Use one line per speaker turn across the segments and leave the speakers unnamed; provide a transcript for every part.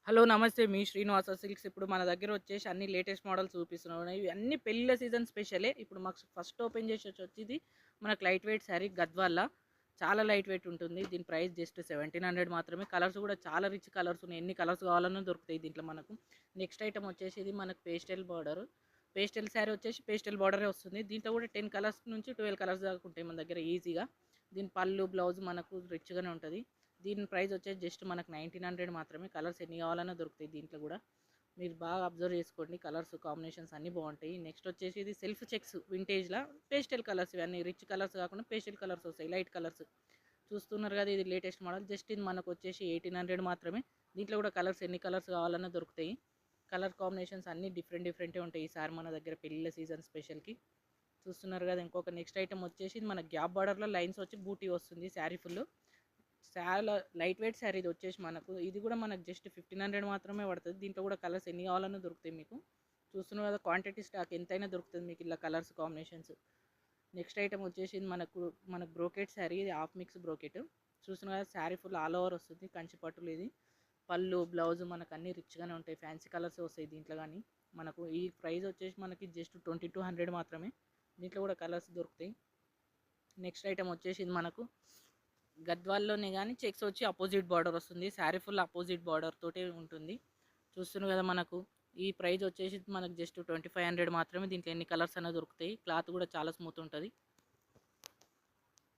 Hello నమస్తే మీ Srinivasa silks ఇప్పుడు మన దగ్గర వచ్చేసి అన్ని లేటెస్ట్ మోడల్స్ చూపిస్తున్నాం. ఇవి అన్ని పెళ్ళిళ్ళ సీజన్ స్పెషలే. ఇప్పుడు మాకు ఫస్ట్ ఓపెన్ చేసి వచ్చేది మనకు లైట్ వెయిట్ శారీ గద్వాల. చాలా లైట్ వెయిట్ ఉంటుంది. దీని ప్రైస్ జస్ట్ 1700 మాత్రమే. కలర్స్ కూడా చాలా రిచ్ కలర్స్ ఉన్నాయి. ఎన్ని కలర్స్ కావాలన్నా దొరుకుతాయి దీంట్లో మనకు. నెక్స్ట్ ఐటమ్ వచ్చేసి ఇది మనకు పేస్టల్ బార్డర్. పేస్టల్ శారీ వచ్చేసి పేస్టల్ బార్డరే వస్తుంది. దీంట్లో కూడా 10 కలర్స్ నుంచి 12 కలర్స్ దాకా ఉంటాయి మన దగ్గర ఈజీగా. దీని పళ్ళు బ్లౌజ్ మనకు రిచ్గానే ఉంటుంది. దీని ప్రైస్ వచ్చేసి జస్ట్ మనకు 1900 మాత్రమే. కలర్స్ ఎన్ని కావాలన్నా దొరుకుతాయి దీంట్లో కూడా. మీరు బాగా అబ్జర్వ్ చేసుకోండి, కలర్స్ కాంబినేషన్స్ అన్నీ బాగుంటాయి. నెక్స్ట్ వచ్చేసి ఇది సెల్ఫ్ చెక్స్ వింటేజ్లా పేస్టల్ కలర్స్. ఇవన్నీ రిచ్ కలర్స్ కాకుండా పేస్టల్ కలర్స్ వస్తాయి, లైట్ కలర్స్. చూస్తున్నారు కదా, ఇది లేటెస్ట్ మోడల్. జస్ట్ ఇది మనకు వచ్చేసి 1800 మాత్రమే. దీంట్లో కూడా కలర్స్ ఎన్ని కలర్స్ కావాలన్నా దొరుకుతాయి. కలర్ కాంబినేషన్స్ అన్నీ డిఫరెంటే ఉంటాయి ఈసారి మన దగ్గర పెళ్ళిళ్ళ సీజన్ స్పెషల్కి. చూస్తున్నారు కదా. ఇంకొక నెక్స్ట్ ఐటమ్ వచ్చేసి మన గ్యాప్ బార్డర్లో లైన్స్ వచ్చి బూటీ వస్తుంది శారీ ఫుల్. చాలా లైట్ వెయిట్ శారీ ఇది వచ్చేసి మనకు. ఇది కూడా మనకు జస్ట్ 1500 మాత్రమే పడుతుంది. దీంట్లో కూడా కలర్స్ ఎన్ని కావాలన్నా దొరుకుతాయి మీకు. చూస్తున్నారు కదా, క్వాంటిటీ స్టాక్ ఎంతైనా దొరుకుతుంది మీకు ఇలా కలర్స్ కాంబినేషన్స్. నెక్స్ట్ ఐటమ్ వచ్చేసి మనకు బ్రోకెట్ శారీ. ఇది హాఫ్ మిక్స్ బ్రోకెట్. చూస్తున్నారు కదా, శారీ ఫుల్ ఆల్ ఓవర్ వస్తుంది, కంచి పట్టులు. ఇది పళ్ళు బ్లౌజ్ మనకు అన్ని రిచ్గానే ఉంటాయి. ఫ్యాన్సీ కలర్స్ వస్తాయి దీంట్లో. కానీ మనకు ఈ ప్రైస్ వచ్చేసి మనకి జస్ట్ 2200 మాత్రమే. దీంట్లో కూడా కలర్స్ దొరుకుతాయి. నెక్స్ట్ ఐటమ్ వచ్చేసి ఇది మనకు గద్వాల్లోనే కానీ చెక్స్ వచ్చి అపోజిట్ బార్డర్ వస్తుంది. శారీ ఫుల్ అపోజిట్ బార్డర్ తోటే ఉంటుంది. చూస్తున్నారు కదా, మనకు ఈ ప్రైస్ వచ్చేసి మనకు జస్ట్ 2500 మాత్రమే. దీంట్లో ఎన్ని కలర్స్ అయినా దొరుకుతాయి. క్లాత్ కూడా చాలా స్మూత్ ఉంటుంది.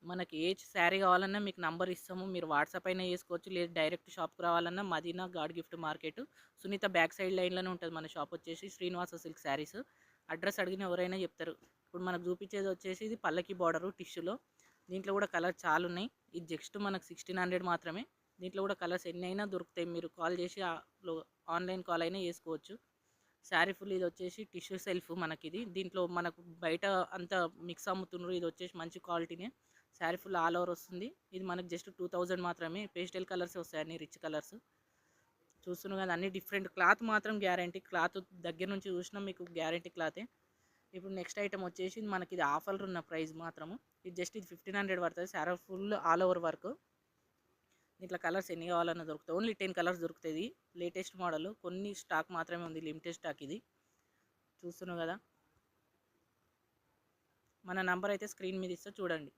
మనకి ఏ శారీ కావాలన్నా మీకు నంబర్ ఇస్తాము, మీరు వాట్సాప్ అయినా చేసుకోవచ్చు, లేదు డైరెక్ట్ షాప్కి రావాలన్నా Madina God gift market Sunitha back side లైన్లోనే ఉంటుంది మన షాప్ వచ్చేసి శ్రీనివాస సిల్క్ శారీస్. అడ్రస్ అడిగిన ఎవరైనా చెప్తారు. ఇప్పుడు మనకు చూపించేది వచ్చేసి ఇది పల్లకి బార్డరు టిష్యూలో. దీంట్లో కూడా కలర్ చాలా ఉన్నాయి. ఇది జస్ట్ మనకు 1600 మాత్రమే. దీంట్లో కూడా కలర్స్ ఎన్ని అయినా దొరుకుతాయి. మీరు కాల్ చేసి ఆన్లైన్ కాల్ అయినా చేసుకోవచ్చు. శారీ ఫుల్ ఇది వచ్చేసి టిష్యూ సెల్ఫ్ మనకి. ఇది దీంట్లో మనకు బయట అంతా మిక్స్ అమ్ముతున్నారు. ఇది వచ్చేసి మంచి క్వాలిటీనే. శారీ ఫుల్ ఆల్ ఓవర్ వస్తుంది. ఇది మనకు జస్ట్ 2000 మాత్రమే. పేస్టల్ కలర్స్ వస్తాయి, అన్ని రిచ్ కలర్స్. చూస్తున్నాం కదా, అన్ని డిఫరెంట్. క్లాత్ మాత్రం గ్యారంటీ. క్లాత్ దగ్గర నుంచి చూసినా మీకు గ్యారంటీ క్లాతే. ఇప్పుడు నెక్స్ట్ ఐటమ్ వచ్చేసి మనకి ఇది ఆఫర్ ఉన్న ప్రైస్ మాత్రము. ఇది జస్ట్ ఇది 1500 పడుతుంది. Sari full all over work. దీంట్లో కలర్స్ ఎన్ని కావాలన్నా దొరుకుతాయి. ఓన్లీ 10 కలర్స్ దొరుకుతాయి. లేటెస్ట్ మోడల్, కొన్ని స్టాక్ మాత్రమే ఉంది, లిమిటెడ్ స్టాక్ ఇది. చూస్తున్నావు కదా. మన నంబర్ అయితే స్క్రీన్ మీద ఇస్తా చూడండి.